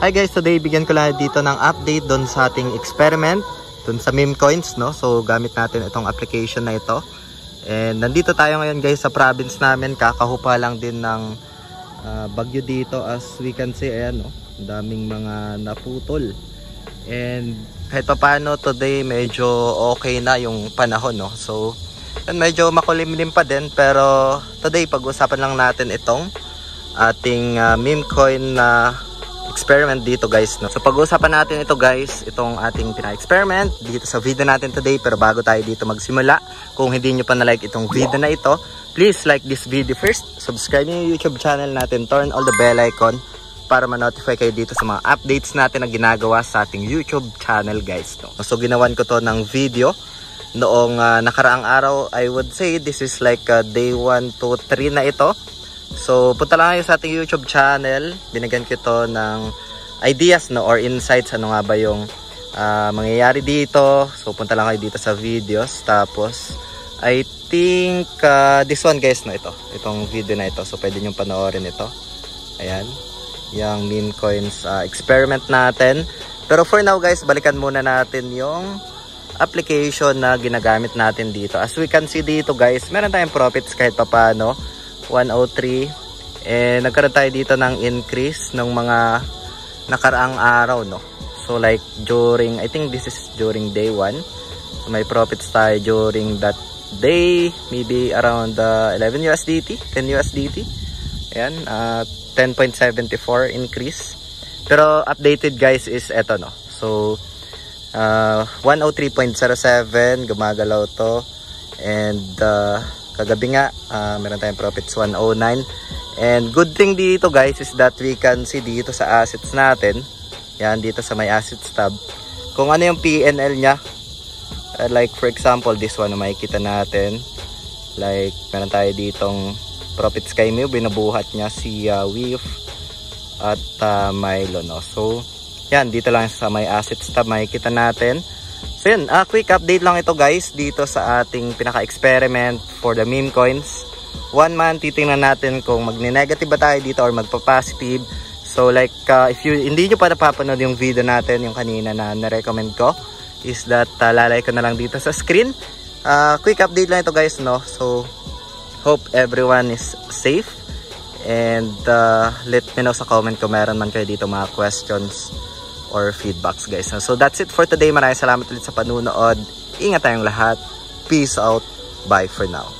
Hi guys, today bigyan ko lang dito ng update doon sa ating experiment doon sa meme coins, no? So gamit natin itong application na ito. And nandito tayo ngayon guys sa province namin. Kakahupa lang din ng bagyo dito, as we can see. Ayan, no? Ang daming mga naputol. And kahit pa paano today medyo okay na yung panahon, no? So yan, medyo makulimlim pa din, pero today pag-usapan lang natin itong ating meme coin na experiment dito guys, no? So pag-uusapan natin ito guys, itong ating pina-experiment dito sa video natin today. Pero bago tayo dito magsimula, kung hindi nyo pa na-like itong video na ito, please like this video first, subscribe nyo yung YouTube channel natin, turn all the bell icon para ma-notify kayo dito sa mga updates natin na ginagawa sa ating YouTube channel guys, no? So ginawan ko to ng video noong nakaraang araw. I would say this is like day 1 to 3 na ito. So punta lang kayo sa ating YouTube channel. Binigyan ko ito ng ideas, no, or insights, ano nga ba yung mangyayari dito. So punta lang kayo dito sa videos. Tapos I think this one guys, no, itong video na ito. So pwede nyo panoorin ito. Ayan, yung meme coins experiment natin. Pero for now guys, balikan muna natin yung application na ginagamit natin dito. As we can see dito guys, meron tayong profits kahit pa paano, 103. And nagkaroon tayo dito ng increase ng mga nakaraang araw, no? So like during, I think this is during day 1. So may profits tayo during that day, maybe around 11 USDT, 10 USDT. Ayan, 10.74 increase. Pero updated guys is eto, no? So 103.07 gumagalaw to. And kagabi nga meron tayong profits 109. And good thing dito guys is that we can see dito sa assets natin, yan dito sa may assets tab, kung ano yung PNL nya. Like for example this one, makikita natin, like meron tayo ditong profits kay Mew, binubuhat nya si Weave at Milo, no? So yan, dito lang sa may assets tab makikita natin. So yun, quick update lang ito guys dito sa ating pinaka-experiment for the meme coins. 1 month, titingnan natin kung magne-negative ba tayo dito or magpa-positive. So like, if hindi nyo pa napapanood yung video natin, yung kanina na na-recommend ko, is that lalay ko na lang dito sa screen. Quick update lang ito guys, no? So hope everyone is safe. And let me know sa comment kung meron man kayo dito mga questions or feedbacks guys. So that's it for today. Maraming salamat ulit sa panunood. Ingat tayong lahat. Peace out. Bye for now.